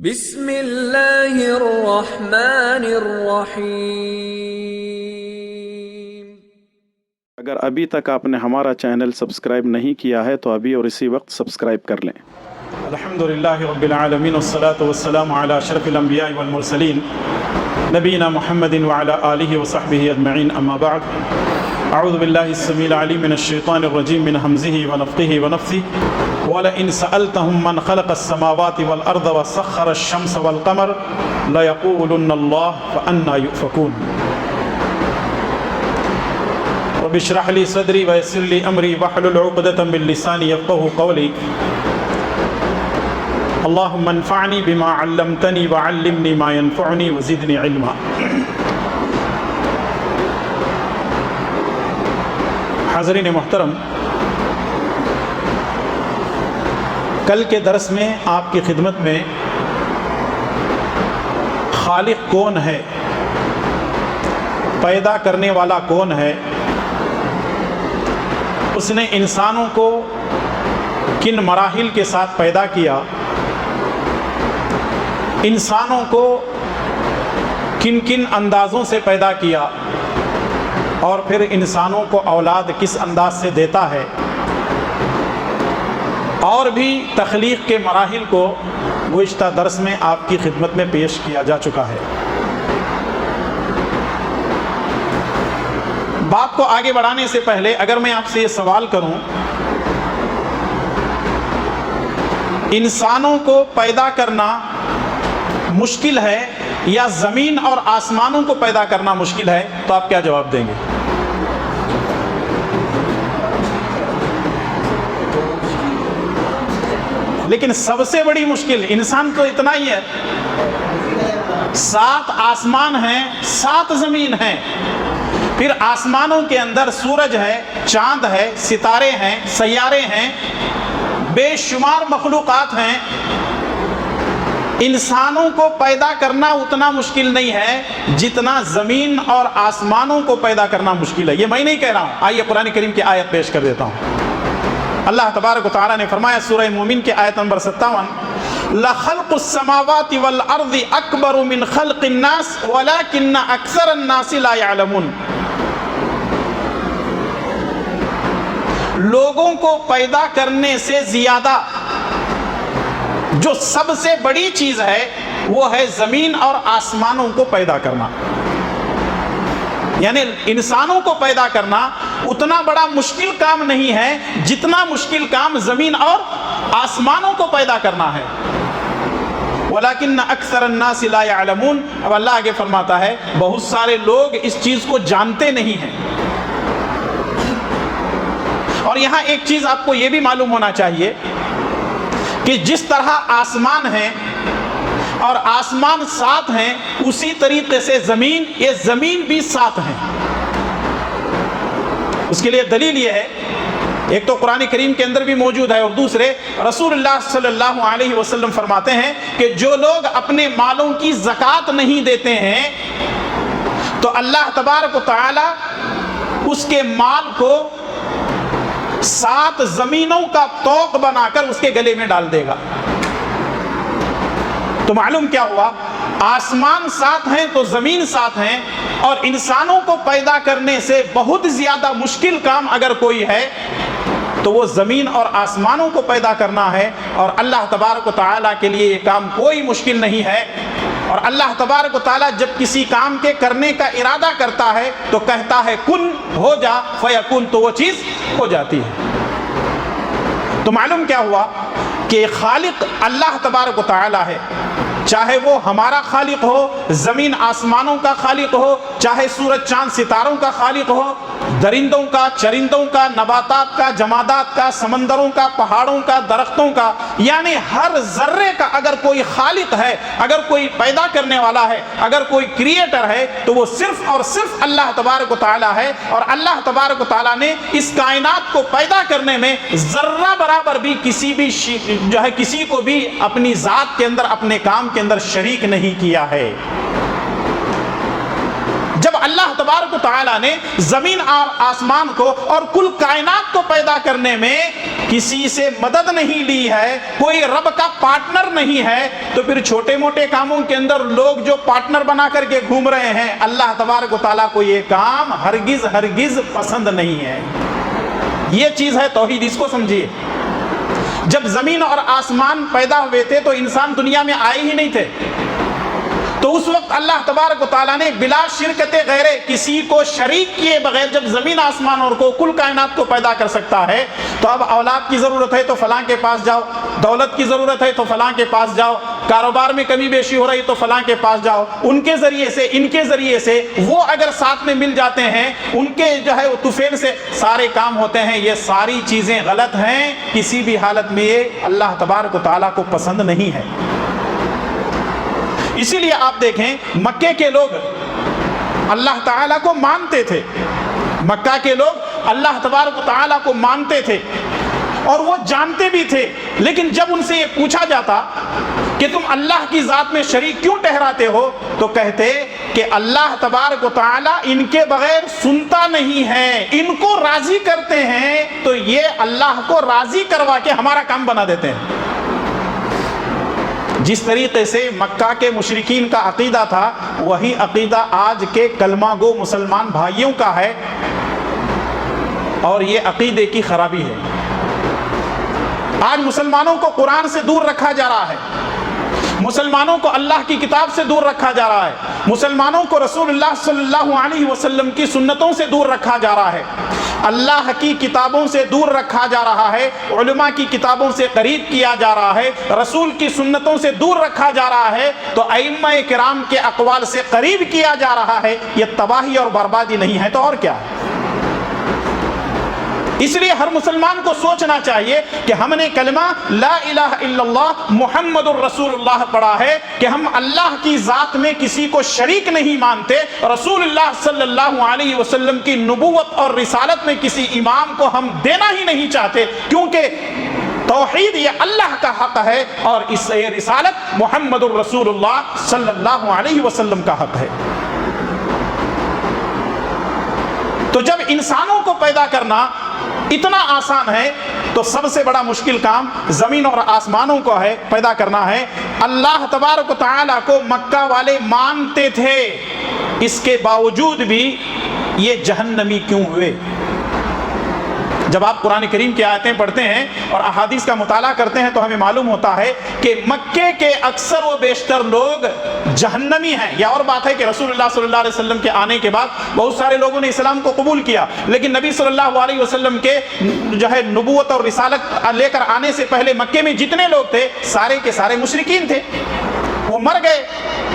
بسم اللہ الرحمن الرحیم۔ اگر ابھی تک آپ نے ہمارا چینل سبسکرائب نہیں کیا ہے تو ابھی اور اسی وقت سبسکرائب کر لیں۔ الحمدللہ رب العالمین والصلاة والسلام علی اشرف الانبیاء والمرسلین نبینا محمد وعلی آلہ وصحبہ اجمعین، اما بعد۔ اعوذ باللہ السمیع العلیم من الشیطان الرجیم من حمزہ ونفخہ ونفثہ وَلَئِنْ سَأَلْتَهُمْ مَنْ خَلَقَ السَّمَاوَاتِ وَالْأَرْضَ وَسَخَّرَ الشَّمْسَ وَالْقَمَرَ لَيَقُولُنَّ اللَّهُ فَأَنَّىٰ يُؤْفَكُونَ۔ رب اشرح لي صدري ويسر لي أمري واحلل عقدة من لساني يفقهوا قولي۔ اللهم انفعني بما علمتني وعلمني ما ينفعني وزدني علما۔ حاضرین محترم، کل کے درس میں آپ کی خدمت میں خالق کون ہے، پیدا کرنے والا کون ہے، اس نے انسانوں کو کن مراحل کے ساتھ پیدا کیا، انسانوں کو کن کن اندازوں سے پیدا کیا، اور پھر انسانوں کو اولاد کس انداز سے دیتا ہے، اور بھی تخلیق کے مراحل کو گزشتہ درس میں آپ کی خدمت میں پیش کیا جا چکا ہے۔ بات کو آگے بڑھانے سے پہلے اگر میں آپ سے یہ سوال کروں، انسانوں کو پیدا کرنا مشکل ہے یا زمین اور آسمانوں کو پیدا کرنا مشکل ہے، تو آپ کیا جواب دیں گے؟ لیکن سب سے بڑی مشکل انسان تو اتنا ہی ہے، 7 آسمان ہیں، 7 زمین ہیں، پھر آسمانوں کے اندر سورج ہے، چاند ہے، ستارے ہیں، سیارے ہیں، بے شمار مخلوقات ہیں۔ انسانوں کو پیدا کرنا اتنا مشکل نہیں ہے جتنا زمین اور آسمانوں کو پیدا کرنا مشکل ہے۔ یہ میں نہیں کہہ رہا ہوں، آئیے قرآن کریم کی آیت پیش کر دیتا ہوں۔ اللہ تبارک و تعالیٰ نے فرمایا سورہ مومن کے آیت نمبر 57، لَخَلْقُ السَّمَاوَاتِ وَالْأَرْضِ أَكْبَرُ مِنْ خَلْقِ النَّاسِ وَلَكِنَّ أَكْثَرَ النَّاسِ لَا يَعْلَمُونَ۔ لوگوں کو پیدا کرنے سے زیادہ جو سب سے بڑی چیز ہے وہ ہے زمین اور آسمانوں کو پیدا کرنا، یعنی انسانوں کو پیدا کرنا اتنا بڑا مشکل کام نہیں ہے جتنا مشکل کام زمین اور آسمانوں کو پیدا کرنا ہے۔ وَلَكِنَّ أَكْثَرَ النَّاسِ لَا يَعْلَمُونَ۔ اب اللہ آگے فرماتا ہے بہت سارے لوگ اس چیز کو جانتے نہیں ہیں۔ اور یہاں ایک چیز آپ کو یہ بھی معلوم ہونا چاہیے کہ جس طرح آسمان ہے اور آسمان 7 ہیں، اسی طریقے سے زمین، یہ زمین بھی 7 ہیں۔ اس کے لیے دلیل یہ ہے، ایک تو قرآن کریم کے اندر بھی موجود ہے، اور دوسرے رسول اللہ صلی اللہ علیہ وسلم فرماتے ہیں کہ جو لوگ اپنے مالوں کی زکوٰۃ نہیں دیتے ہیں تو اللہ تبارک و تعالی اس کے مال کو 7 زمینوں کا طوق بنا کر اس کے گلے میں ڈال دے گا۔ تو معلوم کیا ہوا، آسمان 7 ہیں تو زمین 7 ہیں، اور انسانوں کو پیدا کرنے سے بہت زیادہ مشکل کام اگر کوئی ہے تو وہ زمین اور آسمانوں کو پیدا کرنا ہے، اور اللہ تبارک و تعالیٰ کے لیے یہ کام کوئی مشکل نہیں ہے۔ اور اللہ تبارک و تعالیٰ جب کسی کام کے کرنے کا ارادہ کرتا ہے تو کہتا ہے کن ہو جا فیکون، تو وہ چیز ہو جاتی ہے۔ تو معلوم کیا ہوا کہ خالق اللہ تبارک و تعالیٰ ہے، چاہے وہ ہمارا خالق ہو، زمین آسمانوں کا خالق ہو، چاہے سورج چاند ستاروں کا خالق ہو، درندوں کا، چرندوں کا، نباتات کا، جمادات کا، سمندروں کا، پہاڑوں کا، درختوں کا، یعنی ہر ذرے کا اگر کوئی خالق ہے، اگر کوئی پیدا کرنے والا ہے، اگر کوئی کریٹر ہے، تو وہ صرف اور صرف اللہ تبارک و تعالیٰ ہے۔ اور اللہ تبارک و تعالیٰ نے اس کائنات کو پیدا کرنے میں ذرہ برابر بھی کسی کو بھی اپنی ذات کے اندر، اپنے کام کے اندر شریک نہیں کیا ہے۔ جب اللہ تبارک و تعالیٰ نے زمین اور آسمان کو اور کل کائنات کو پیدا کرنے میں کسی سے مدد نہیں لی ہے، کوئی رب کا پارٹنر نہیں ہے، تو پھر چھوٹے موٹے کاموں کے اندر لوگ جو پارٹنر بنا کر کے گھوم رہے ہیں، اللہ تبارک و تعالیٰ کو یہ کام ہرگز ہرگز پسند نہیں ہے۔ یہ چیز ہے توحید، اس کو سمجھیے۔ جب زمین اور آسمان پیدا ہوئے تھے تو انسان دنیا میں آئے ہی نہیں تھے، تو اس وقت اللہ تبارک و تعالیٰ نے بلا شرکت غیر، کسی کو شریک کیے بغیر جب زمین آسمان اور کو کل کائنات کو پیدا کر سکتا ہے، تو اب اولاد کی ضرورت ہے تو فلاں کے پاس جاؤ، دولت کی ضرورت ہے تو فلاں کے پاس جاؤ، کاروبار میں کمی بیشی ہو رہی تو فلاں کے پاس جاؤ، ان کے ذریعے سے ان کے ذریعے سے وہ اگر ساتھ میں مل جاتے ہیں، ان کے جو ہے طفیل سے سارے کام ہوتے ہیں۔ یہ ساری چیزیں غلط ہیں، کسی بھی حالت میں یہ اللہ تبارک و تعالیٰ کو پسند نہیں ہے۔ اسی لیے آپ دیکھیں مکے کے لوگ اللہ تعالیٰ کو مانتے تھے، مکہ کے لوگ اللہ تبارک و تعالیٰ کو مانتے تھے اور وہ جانتے بھی تھے، لیکن جب ان سے یہ پوچھا جاتا کہ تم اللہ کی ذات میں شریک کیوں ٹھہراتے ہو، تو کہتے کہ اللہ تبارک و تعالیٰ ان کے بغیر سنتا نہیں ہے، ان کو راضی کرتے ہیں تو یہ اللہ کو راضی کروا کے ہمارا کام بنا دیتے ہیں۔ جس طریقے سے مکہ کے مشرکین کا عقیدہ تھا، وہی عقیدہ آج کے کلمہ گو مسلمان بھائیوں کا ہے، اور یہ عقیدے کی خرابی ہے۔ آج مسلمانوں کو قرآن سے دور رکھا جا رہا ہے، مسلمانوں کو اللہ کی کتاب سے دور رکھا جا رہا ہے، مسلمانوں کو رسول اللہ صلی اللہ علیہ وسلم کی سنتوں سے دور رکھا جا رہا ہے، اللہ کی کتابوں سے دور رکھا جا رہا ہے، علماء کی کتابوں سے قریب کیا جا رہا ہے، رسول کی سنتوں سے دور رکھا جا رہا ہے، تو ائمہ کرام کے اقوال سے قریب کیا جا رہا ہے۔ یہ تباہی اور بربادی نہیں ہے تو اور کیا ہے؟ اس لیے ہر مسلمان کو سوچنا چاہیے کہ ہم نے کلمہ لا الہ الا اللہ محمد الرسول اللہ پڑھا ہے کہ ہم اللہ کی ذات میں کسی کو شریک نہیں مانتے، رسول اللہ صلی اللہ علیہ وسلم کی نبوت اور رسالت میں کسی امام کو ہم دینا ہی نہیں چاہتے، کیونکہ توحید یہ اللہ کا حق ہے اور اس یہ رسالت محمد الرسول اللہ صلی اللہ علیہ وسلم کا حق ہے۔ تو جب انسانوں کو پیدا کرنا اتنا آسان ہے تو سب سے بڑا مشکل کام زمین اور آسمانوں کو ہے پیدا کرنا ہے۔ اللہ تبارک و تعالیٰ کو مکہ والے مانتے تھے، اس کے باوجود بھی یہ جہنمی کیوں ہوئے؟ جب آپ قرآن کریم کی آیتیں پڑھتے ہیں اور احادیث کا مطالعہ کرتے ہیں تو ہمیں معلوم ہوتا ہے کہ مکے کے اکثر و بیشتر لوگ جہنمی ہیں۔ یہ اور بات ہے کہ رسول اللہ صلی اللہ علیہ وسلم کے آنے کے بعد بہت سارے لوگوں نے اسلام کو قبول کیا، لیکن نبی صلی اللہ علیہ وسلم کے جو ہے نبوت اور رسالت لے کر آنے سے پہلے مکے میں جتنے لوگ تھے سارے کے سارے مشرکین تھے، وہ مر گئے،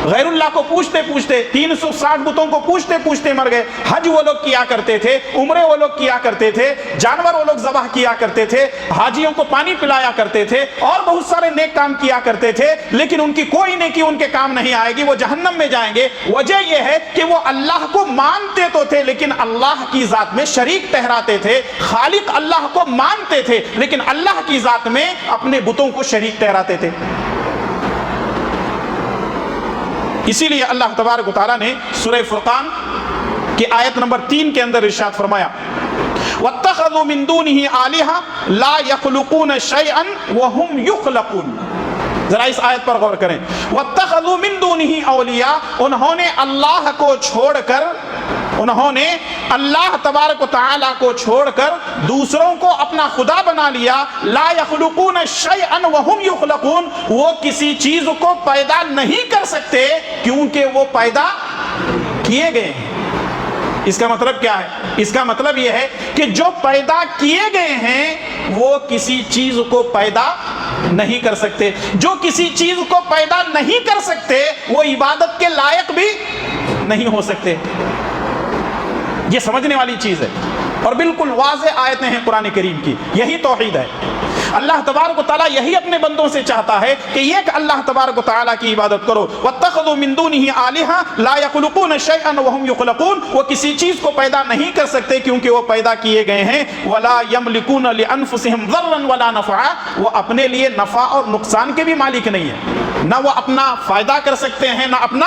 غیر اللہ کو پوچھتے پوچھتے 360 بتوں کو پوچھتے پوچھتے مر گئے۔ حج وہ لوگ کیا کرتے تھے، عمرے وہ لوگ کیا کرتے تھے، جانور وہ لوگ ذبح کیا کرتے تھے، حاجیوں کو پانی پلایا کرتے تھے اور بہت سارے نیک کام کیا کرتے تھے، لیکن ان کی کوئی نیکی ان کے کام نہیں آئے گی، وہ جہنم میں جائیں گے۔ وجہ یہ ہے کہ وہ اللہ کو مانتے تو تھے لیکن اللہ کی ذات میں شریک ٹھہراتے تھے، خالق اللہ کو مانتے تھے لیکن اللہ کی ذات میں اپنے بتوں کو شریک ٹھہراتے تھے۔ اسی لیے اللہ تبارک و تعالیٰ نے سورہ فرقان کی آیت نمبر 3 کے اندر ارشاد فرمایا وَاتَّخَذُوا مِن دُونِهِ آلِهَةً لَا يَخْلُقُونَ شَيْئًا وَهُمْ يُخْلَقُونَ۔ ذرا اس آیت پر غور کریں۔ وَاتَّخَذُوا مِن دُونِهِ أَوْلِيَاءَ، انہوں نے اللہ کو چھوڑ کر، انہوں نے اللہ تبارک و تعالیٰ کو چھوڑ کر دوسروں کو اپنا خدا بنا لیا۔ لا يخلقون شيئا وهم يخلقون، وہ کسی چیز کو پیدا نہیں کر سکتے کیونکہ وہ پیدا کیے گئے ہیں۔ اس کا مطلب کیا ہے؟ اس کا مطلب یہ ہے کہ جو پیدا کیے گئے ہیں وہ کسی چیز کو پیدا نہیں کر سکتے، جو کسی چیز کو پیدا نہیں کر سکتے وہ عبادت کے لائق بھی نہیں ہو سکتے۔ یہ سمجھنے والی چیز ہے اور بالکل واضح آیتیں ہیں قرآن کریم کی، یہی توحید ہے۔ اللہ تبارک و تعالیٰ یہی اپنے بندوں سے چاہتا ہے کہ ایک اللہ تبارک و تعالیٰ کی عبادت کرو۔ وَاتَّخَذُوا مِن دُونِهِ آلِهَةً لَا يَخْلُقُونَ شَيْئًا وَهُمْ يُخْلَقُونَ، وہ کسی چیز کو پیدا نہیں کر سکتے کیونکہ وہ پیدا کیے گئے ہیں۔ وَلَا يَمْلِكُونَ لِأَنفُسِهِمْ ضَرًّا وَلَا نَفْعًا، وہ اپنے لیے نفع اور نقصان کے بھی مالک نہیں ہے، نہ وہ اپنا فائدہ کر سکتے ہیں نہ اپنا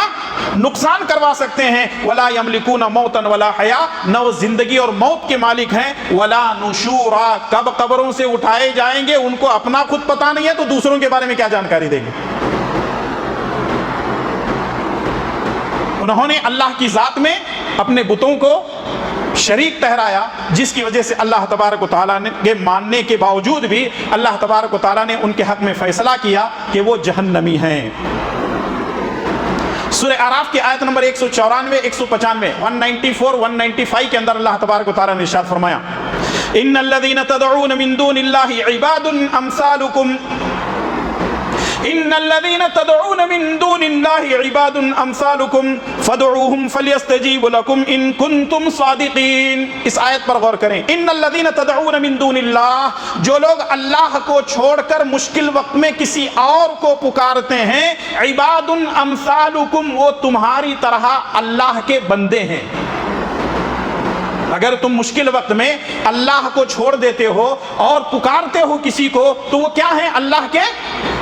نقصان کروا سکتے ہیں. ولا یملکون موتا ولا حیا، نہ وہ زندگی اور موت کے مالک ہیں. ولا نشورا، کب قبروں سے اٹھائے جائیں گے ان کو اپنا خود پتہ نہیں ہے تو دوسروں کے بارے میں کیا جانکاری دیں گے. انہوں نے اللہ کی ذات میں اپنے بتوں کو شریک ٹھہرایا، جس کی وجہ سے اللہ تبارک و تعالیٰ نے کے ماننے کے باوجود بھی اللہ تبارک و تعالیٰ نے ان کے حق میں فیصلہ کیا کہ وہ جہنمی ہیں. سورہ اعراف کی آیت نمبر 194 195 194 195 کے اندر اللہ تبارک و تعالیٰ نے ارشاد فرمایا ان الذین تدعون من دون اللہ عباد امثالکم ان الذین تدعون من دون اللہ عباد امثالکم فادعوہم فلیستجیبوا لکم ان کنتم صادقین. اس آیت پر غور کریں. ان الذین تدعون من دون اللہ، جو لوگ اللہ کو چھوڑ کر مشکل وقت میں کسی اور کو پکارتے ہیں، عباد امثالکم، وہ تمہاری طرح اللہ کے بندے ہیں. اگر تم مشکل وقت میں اللہ کو چھوڑ دیتے ہو اور پکارتے ہو کسی کو تو وہ کیا ہیں؟ اللہ کے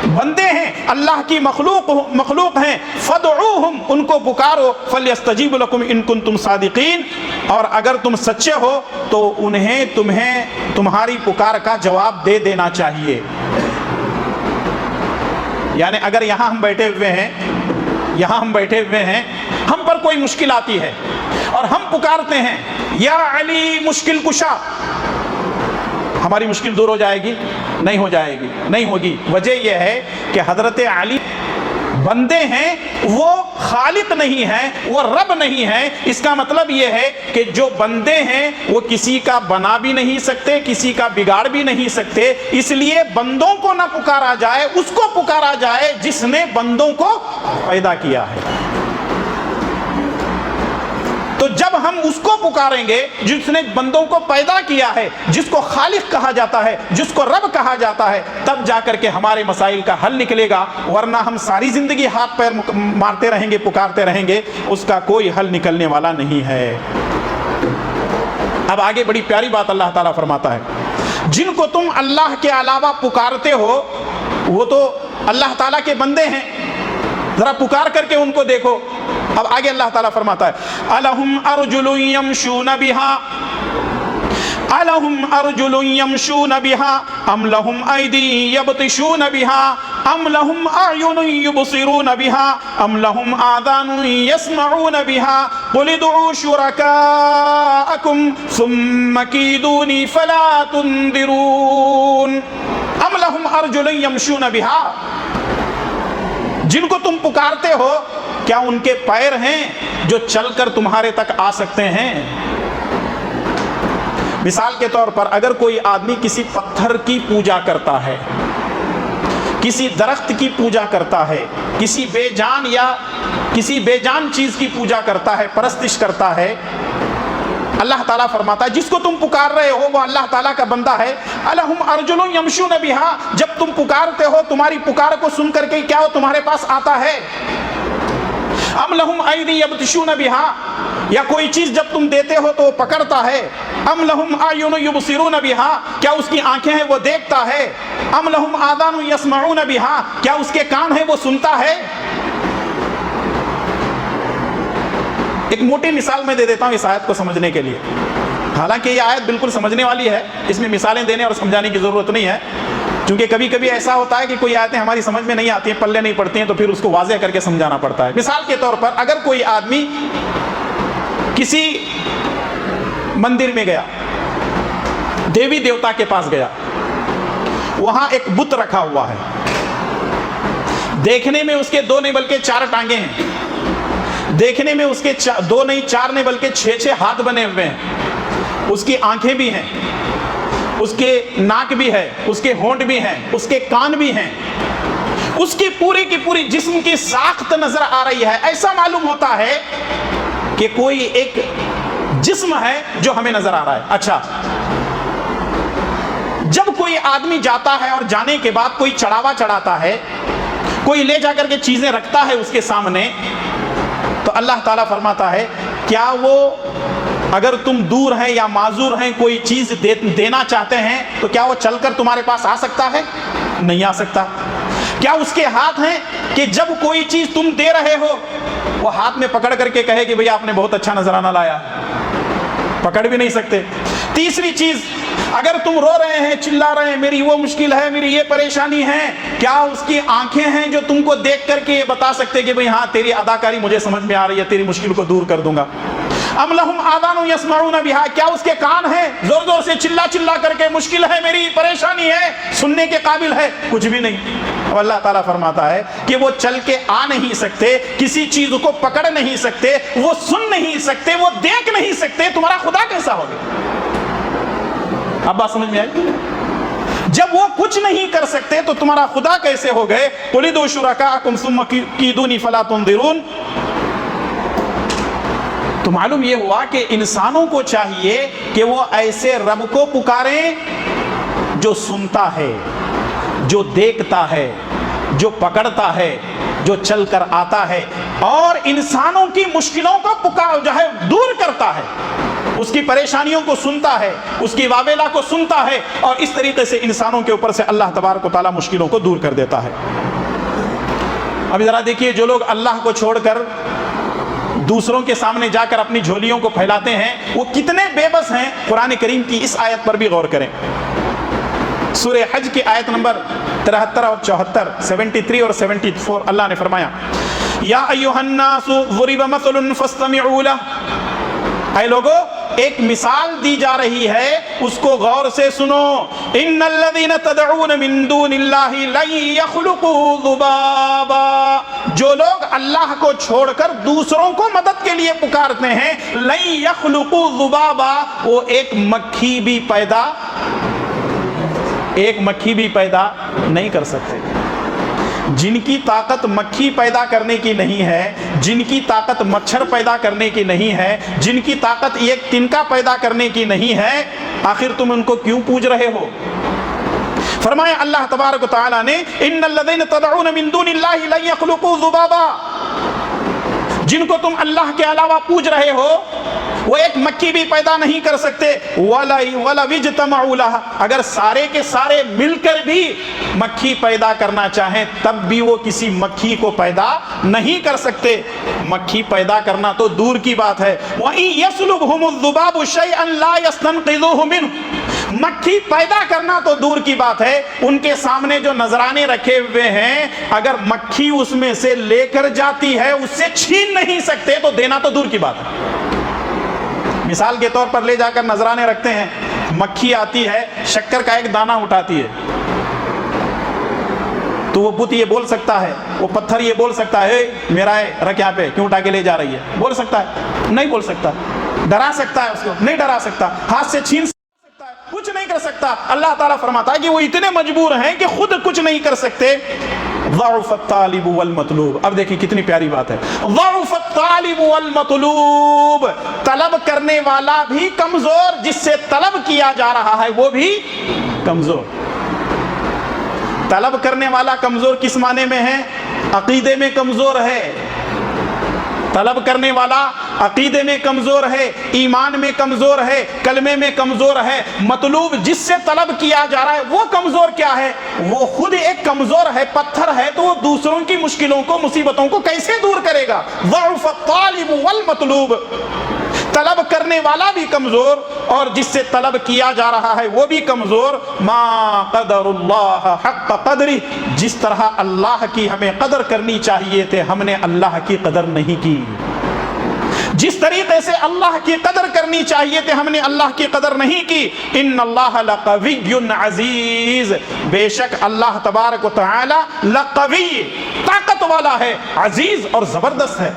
بندے ہیں، اللہ کی مخلوق ہیں. فدعوہم، ان کو پکارو. فلیستجیبوا لکم ان کنتم صادقین، اور اگر تم سچے ہو تو انہیں تمہاری پکار کا جواب دے دینا چاہیے. یعنی اگر یہاں ہم بیٹھے ہوئے ہیں ہم پر کوئی مشکل آتی ہے اور ہم پکارتے ہیں یا علی مشکل کشا، ہماری مشکل دور ہو جائے گی؟ نہیں ہوگی. وجہ یہ ہے کہ حضرت علی بندے ہیں، وہ خالق نہیں ہیں، وہ رب نہیں ہیں. اس کا مطلب یہ ہے کہ جو بندے ہیں وہ کسی کا بنا بھی نہیں سکتے، کسی کا بگاڑ بھی نہیں سکتے. اس لیے بندوں کو نہ پکارا جائے، اس کو پکارا جائے جس نے بندوں کو پیدا کیا ہے. تو جب ہم اس کو پکاریں گے جس نے بندوں کو پیدا کیا ہے، جس کو خالق کہا جاتا ہے، جس کو رب کہا جاتا ہے، تب جا کر کے ہمارے مسائل کا حل نکلے گا. ورنہ ہم ساری زندگی ہاتھ پیر مارتے رہیں گے، پکارتے رہیں گے، اس کا کوئی حل نکلنے والا نہیں ہے. اب آگے بڑی پیاری بات اللہ تعالیٰ فرماتا ہے، جن کو تم اللہ کے علاوہ پکارتے ہو وہ تو اللہ تعالیٰ کے بندے ہیں، ذرا پکار کر کے ان کو دیکھو. اب آگے اللہ تعالیٰ فرماتا ہے الہم ارجل یمشون بہا الہم ارجل یمشون بہا ام لہم ایدی یبطشون بہا ام لہم اعین یبصرون بہا ام لہم آذان یسمعون بہا قل ادعوا شرکاءکم ثم کیدونی فلا تنظرون. ام لہم ارجل یمشون بہا، جن کو تم پکارتے ہو کیا ان کے پیر ہیں جو چل کر تمہارے تک آ سکتے ہیں؟ مثال کے طور پر اگر کوئی آدمی کسی پتھر کی پوجا کرتا ہے، کسی درخت کی پوجا کرتا ہے، کسی بے جان چیز کی پوجا کرتا ہے، پرستش کرتا ہے، اللہ تعالیٰ فرماتا ہے جس کو تم پکار رہے ہو وہ اللہ تعالیٰ کا بندہ ہے. الہم ارجل یمشون بہا، جب تم پکارتے ہو تمہاری پکار کو سن کر کے کیا وہ تمہارے پاس آتا ہے؟ ام لہم ایدی یبطشون بہا، یا کوئی چیز جب تم دیتے ہو تو وہ پکڑتا ہے. ام لہم اعین یبصرون بہا، کیا اس کی آنکھیں ہیں وہ دیکھتا ہے. ام لہم آذان یسمعون بہا، کیا اس کے کان ہیں وہ سنتا ہے. ایک موٹی مثال میں دے دیتا ہوں اس آیت کو سمجھنے کے لیے، حالانکہ یہ آیت بالکل سمجھنے والی ہے، اس میں مثالیں دینے اور سمجھانے کی ضرورت نہیں ہے. کیونکہ کبھی کبھی ایسا ہوتا ہے کہ کوئی آیتیں ہماری سمجھ میں نہیں آتی ہیں، پلے نہیں پڑتی ہیں، تو پھر اس کو واضح کر کے سمجھانا پڑتا ہے. مثال کے طور پر اگر کوئی آدمی کسی مندر میں گیا، دیوی دیوتا کے پاس گیا، وہاں ایک بت رکھا ہوا ہے، دیکھنے میں اس کے 2 نہیں بلکہ 4 ٹانگیں ہیں، دیکھنے میں اس کے 2 نہیں 4 نہیں بلکہ 6 ہاتھ بنے ہوئے ہیں، اس کی آنکھیں بھی ہیں، اس کے ناک بھی ہے، اس کے ہونٹ بھی ہیں، اس کے کان بھی ہیں، اس کی پوری جسم کی ساخت نظر آ رہی ہے. ایسا معلوم ہوتا ہے کہ کوئی ایک جسم ہے جو ہمیں نظر آ رہا ہے. اچھا، جب کوئی آدمی جاتا ہے اور جانے کے بعد کوئی چڑھاوا چڑھاتا ہے، کوئی لے جا کر کے چیزیں رکھتا ہے اس کے سامنے، تو اللہ تعالیٰ فرماتا ہے کیا وہ اگر تم دور ہیں یا معذور ہیں کوئی چیز دینا چاہتے ہیں تو کیا وہ چل کر تمہارے پاس آ سکتا ہے؟ نہیں آ سکتا. کیا اس کے ہاتھ ہیں کہ جب کوئی چیز تم دے رہے ہو وہ ہاتھ میں پکڑ کر کے کہے کہ بھئی آپ نے بہت اچھا نذرانہ لایا؟ پکڑ بھی نہیں سکتے۔ تیسری چیز، اگر تم رو رہے ہیں، چلا رہے ہیں، میری وہ مشکل ہے، میری یہ پریشانی ہے، کیا اس کی آنکھیں ہیں جو تم کو دیکھ کر کے یہ بتا سکتے کہ بھئی ہاں تیری اداکاری مجھے سمجھ میں آ رہی ہے، تیری مشکل کو دور کر دوں گا؟ ام لہم آذان یسمعون بہا، کیا اس کے کان ہیں زور زور سے چلا چلا کر کے مشکل ہے، میری پریشانی ہے، سننے کے قابل ہے؟ کچھ بھی نہیں۔ اب اللہ تعالیٰ فرماتا ہے کہ وہ چل کے آ نہیں سکتے، کسی چیز کو پکڑ نہیں سکتے، وہ سن نہیں سکتے، وہ دیکھ نہیں سکتے، تمہارا خدا کیسا ہوگا؟ اب بات سمجھ میں آئی؟ جب وہ کچھ نہیں کر سکتے تو تمہارا خدا کیسے ہو گئے؟ قُلِ ادْعُوا شُرَكَاءَكُمْ ثُمَّ كِيدُونِ فَلَا تُنظِرُونَ۔ تو معلوم یہ ہوا کہ انسانوں کو چاہیے کہ وہ ایسے رب کو پکاریں جو سنتا ہے، جو دیکھتا ہے، جو پکڑتا ہے، جو چل کر آتا ہے، اور انسانوں کی مشکلوں کو جو ہے دور کرتا ہے، اس کی پریشانیوں کو سنتا ہے، اس کی واویلا کو سنتا ہے، اور اس طریقے سے انسانوں کے اوپر سے اللہ تبارک و تعالیٰ مشکلوں کو دور کر دیتا ہے۔ اب ذرا دیکھیے، جو لوگ اللہ کو چھوڑ کر دوسروں کے سامنے جا کر اپنی جھولیوں کو پھیلاتے ہیں وہ کتنے بے بس ہیں۔ قرآن کریم کی اس آیت پر بھی غور کریں۔ سورہ حج کی آیت نمبر 73 اور 74، 73 اور 74، اللہ نے فرمایا یا ایھا الناس ضرب مثل فاستمعوا لہ، اے لوگو ایک مثال دی جا رہی ہے، اس کو غور سے سنو۔ ان الذین تدعون من دون اللہ لن یخلقوا ذبابا، جو لوگ اللہ کو چھوڑ کر دوسروں کو مدد کے لیے پکارتے ہیں، لن یخلقوا ذبابا، وہ ایک مکھی بھی پیدا نہیں کر سکتے۔ جن کی طاقت مکھی پیدا کرنے کی نہیں ہے، جن کی طاقت مچھر پیدا کرنے کی نہیں ہے، جن کی طاقت ایک تنکا پیدا کرنے کی نہیں ہے، آخر تم ان کو کیوں پوج رہے ہو؟ فرمایا اللہ تبارک و تعالیٰ نے ان الذین تدعون من دون اللہ لن یخلقوا ذبابا، جن کو تم اللہ کے علاوہ پوج رہے ہو وہ ایک مکھی بھی پیدا نہیں کر سکتے۔ وَلَوِ اجْتَمَعُوا لَهَا، اگر سارے کے سارے مل کر بھی مکھی پیدا کرنا چاہیں تب بھی وہ کسی مکھی کو پیدا نہیں کر سکتے۔ مکھی پیدا کرنا تو دور کی بات ہے۔ وَإِن يَسْلُبْهُمُ الذُّبَابُ شَيْئًا لَا يَسْتَنقِذُوهُ مِنْهُ، مکھی پیدا کرنا تو دور کی بات ہے، ان کے سامنے جو نذرانے رکھے ہوئے ہیں اگر مکھی اس میں سے لے کر جاتی ہے اس سے چھین نہیں سکتے تو دینا تو دور کی بات ہے۔ مثال کے طور پر لے جا کر نذرانے رکھتے ہیں، مکھی آتی ہے شکر کا ایک دانہ اٹھاتی ہے تو وہ بت یہ بول سکتا ہے، وہ پتھر یہ بول سکتا ہے میرا ہے رکھ یہاں پہ، کیوں اٹھا کے لے جا رہی ہے؟ بول سکتا ہے؟ نہیں بول سکتا۔ ڈرا سکتا ہے اس کو؟ نہیں ڈرا سکتا۔ ہاتھ سے چھین سکتا ہے؟ کچھ نہیں کر سکتا۔ اللہ تعالیٰ فرماتا ہے کہ وہ اتنے مجبور ہیں کہ خود کچھ نہیں کر سکتے۔ ضعف الطالب والمطلوب، اب دیکھیں کتنی پیاری بات ہے۔ ضعف الطالب والمطلوب، طلب کرنے والا بھی کمزور، جس سے طلب کیا جا رہا ہے وہ بھی کمزور۔ طلب کرنے والا کمزور کس معنی میں ہے؟ عقیدے میں کمزور ہے۔ طلب کرنے والا عقیدے میں کمزور ہے، ایمان میں کمزور ہے، کلمے میں کمزور ہے۔ مطلوب جس سے طلب کیا جا رہا ہے وہ کمزور کیا ہے؟ وہ خود ایک کمزور ہے، پتھر ہے، تو وہ دوسروں کی مشکلوں کو مصیبتوں کو کیسے دور کرے گا؟ ضعف الطالب والمطلوب، طلب کرنے والا بھی کمزور اور جس سے طلب کیا جا رہا ہے وہ بھی کمزور۔ ما قدر اللہ حق قدری، جس طرح اللہ کی ہمیں قدر کرنی چاہیے تھے ہم نے اللہ کی قدر نہیں کی، جس طریقے سے اللہ کی قدر کرنی چاہیے تھے ہم نے اللہ کی قدر نہیں کی۔ ان اللہ لقوی عزیز، بے شک اللہ تبارک و تعالی لقوی، طاقت والا ہے، عزیز اور زبردست ہے۔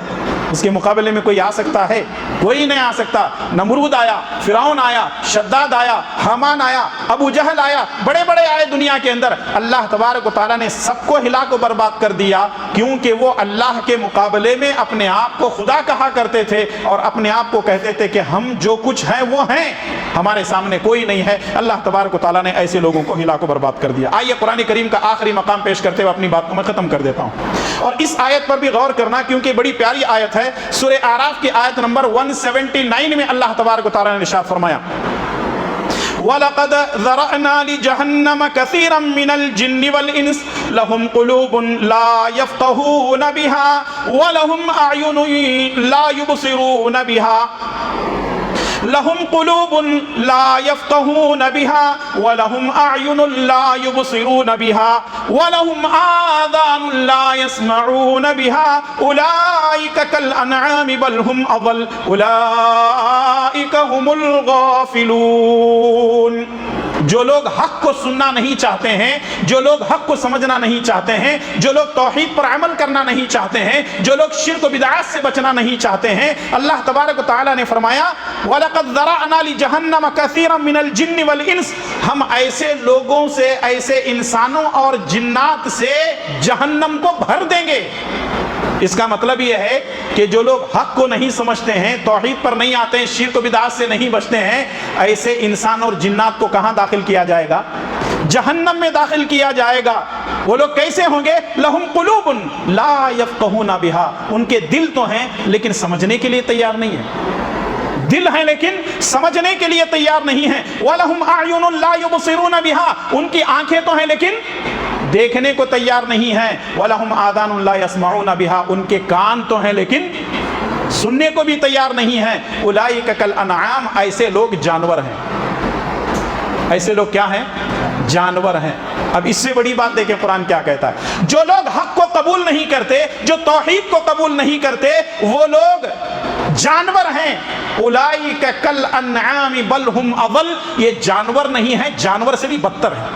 اس کے مقابلے میں کوئی آ سکتا ہے؟ کوئی نہیں آ سکتا۔ نمرود آیا، فرعون آیا، شداد آیا، حامان آیا، ابو جہل آیا، بڑے بڑے آئے دنیا کے اندر، اللہ تبارک و تعالیٰ نے سب کو ہلاک و برباد کر دیا، کیونکہ وہ اللہ کے مقابلے میں اپنے آپ کو خدا کہا کرتے تھے اور اپنے آپ کو کہتے تھے کہ ہم جو کچھ ہیں وہ ہیں، ہمارے سامنے کوئی نہیں ہے۔ اللہ تبارک و تعالیٰ نے ایسے لوگوں کو ہلاک و برباد کر دیا۔ آئیے قرآن کریم کا آخری مقام پیش کرتے ہوئے اپنی بات کو میں ختم کر دیتا ہوں، اور اس آیت پر بھی غور کرنا کیونکہ بڑی پیاری آیت ہے۔ سورہ اعراف کی آیت نمبر 179 میں اللہ تبارک و تعالیٰ نے ارشاد فرمایا وَلَقَدْ ذَرَأْنَا لِجَهَنَّمَ كَثِيرًا مِنَ الْجِنِّ وَالْإِنسِ لَهُمْ قُلُوبٌ لَا يَفْقَهُونَ بِهَا وَلَهُمْ أَعْيُنٌ لَا يُبْصِرُونَ بِهَا لهم قلوب لا يفقهون بها ولهم أعين لا يبصرون بها ولهم آذان لا يسمعون بها أولئك كالأنعام بل هم أضل أولئك هم الغافلون. جو لوگ حق کو سننا نہیں چاہتے ہیں، جو لوگ حق کو سمجھنا نہیں چاہتے ہیں، جو لوگ توحید پر عمل کرنا نہیں چاہتے ہیں، جو لوگ شرک و بدعات سے بچنا نہیں چاہتے ہیں، اللہ تبارک و تعالیٰ نے فرمایا وَلَقَدْ ذَرَأْنَا لِجَهَنَّمَ كَثِيرًا مِنَ الْجِنِّ وَالْإِنسِ، ہم ایسے لوگوں سے، ایسے انسانوں اور جنات سے جہنم کو بھر دیں گے. اس کا مطلب یہ ہے کہ جو لوگ حق کو نہیں سمجھتے ہیں، توحید پر نہیں آتے ہیں، شرک و بدعات سے نہیں بچتے ہیں، ایسے انسان اور جنات کو کہاں داخل کیا جائے گا؟ جہنم میں داخل کیا جائے گا. وہ لوگ کیسے ہوں گے؟ لہم قلوب لا یفقہون بہا، ان کے دل تو ہیں لیکن سمجھنے کے لیے تیار نہیں ہیں. دل ہیں لیکن سمجھنے کے لیے تیار نہیں ہیں. وَلَهُمْ أَعْيُنٌ لَا يُبْصِرُونَ بِهَا، ان کی آنکھیں تو ہیں لیکن دیکھنے کو تیار نہیں ہیں. وَلَهُمْ آذَانٌ لَا يَسْمَعُونَ بِهَا، ان کے کان تو ہیں لیکن سننے کو بھی تیار نہیں ہیں. أُولَئِكَ كَالْأَنْعَامِ، ایسے لوگ جانور ہیں. ایسے لوگ کیا ہیں؟ جانور ہیں. اب اس سے بڑی بات دیکھیں قرآن کیا کہتا ہے. جو لوگ حق کو قبول نہیں کرتے، جو توحید کو قبول نہیں کرتے، وہ لوگ جانور ہیں. اولئک کالانعام بل هم اضل، یہ جانور نہیں ہیں، جانور سے بھی بدتر ہیں.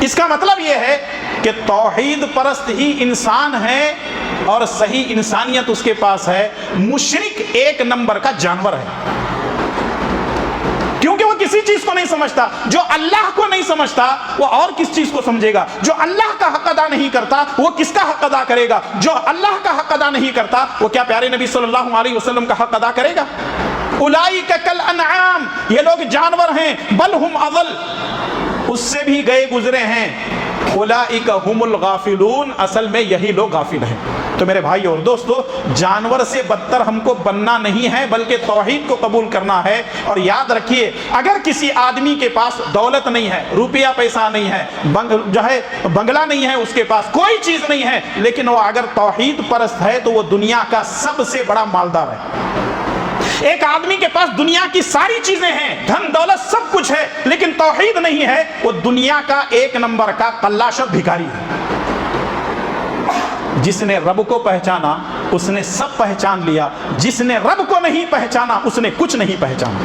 اس کا مطلب یہ ہے کہ توحید پرست ہی انسان ہے اور صحیح انسانیت اس کے پاس ہے. مشرک ایک نمبر کا جانور ہے، کیونکہ وہ کسی چیز کو نہیں سمجھتا. جو اللہ کو نہیں سمجھتا وہ اور کس چیز کو سمجھے گا؟ جو اللہ کا حق ادا نہیں کرتا وہ کس کا حق ادا کرے گا؟ جو اللہ کا حق ادا نہیں کرتا وہ کیا پیارے نبی صلی اللہ علیہ وسلم کا حق ادا کرے گا؟ اولئک کالانعام، یہ لوگ جانور ہیں. بل ہم اضل، اس سے بھی گئے گزرے ہیں. اولئک هم الغافلون، اصل میں یہی لوگ غافل ہیں. تو میرے بھائی اور دوستو، جانور سے بدتر ہم کو بننا نہیں ہے بلکہ توحید کو قبول کرنا ہے. اور یاد رکھیے، اگر کسی آدمی کے پاس دولت نہیں ہے، روپیہ پیسہ نہیں ہے، بنگلہ نہیں ہے، اس کے پاس کوئی چیز نہیں ہے، لیکن وہ اگر توحید پرست ہے تو وہ دنیا کا سب سے بڑا مالدار ہے. ایک آدمی کے پاس دنیا کی ساری چیزیں ہیں، دھن دولت سب کچھ ہے، لیکن توحید نہیں ہے، وہ دنیا کا ایک نمبر کا قلاش اور بھکاری ہے. جس نے رب کو پہچانا اس نے سب پہچان لیا، جس نے رب کو نہیں پہچانا اس نے کچھ نہیں پہچانا.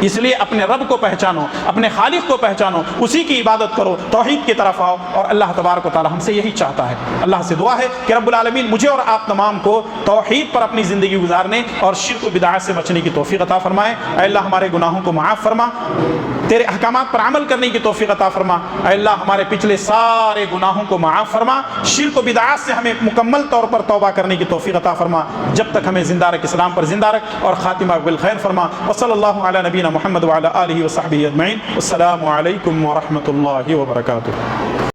اس لیے اپنے رب کو پہچانو، اپنے خالق کو پہچانو، اسی کی عبادت کرو، توحید کی طرف آؤ. اور اللہ تبارک و تعالی ہم سے یہی چاہتا ہے. اللہ سے دعا ہے کہ رب العالمین مجھے اور آپ تمام کو توحید پر اپنی زندگی گزارنے اور شرک و بدعات سے بچنے کی توفیق عطا فرمائے. اے اللہ ہمارے گناہوں کو معاف فرما، تیرے احکامات پر عمل کرنے کی توفیق عطا فرما. اے اللہ ہمارے پچھلے سارے گناہوں کو معاف فرما، شرک و بدعات سے ہمیں مکمل طور پر توبہ کرنے کی توفیق عطا فرما. جب تک ہمیں زندہ رکھ، اسلام پر زندہ رکھ اور خاتمہ بالخیر فرما. وصلی اللہ علی نبینا محمد وعلی آلہ وصحبہ اجمعین. السلام علیکم ورحمۃ اللہ وبرکاتہ.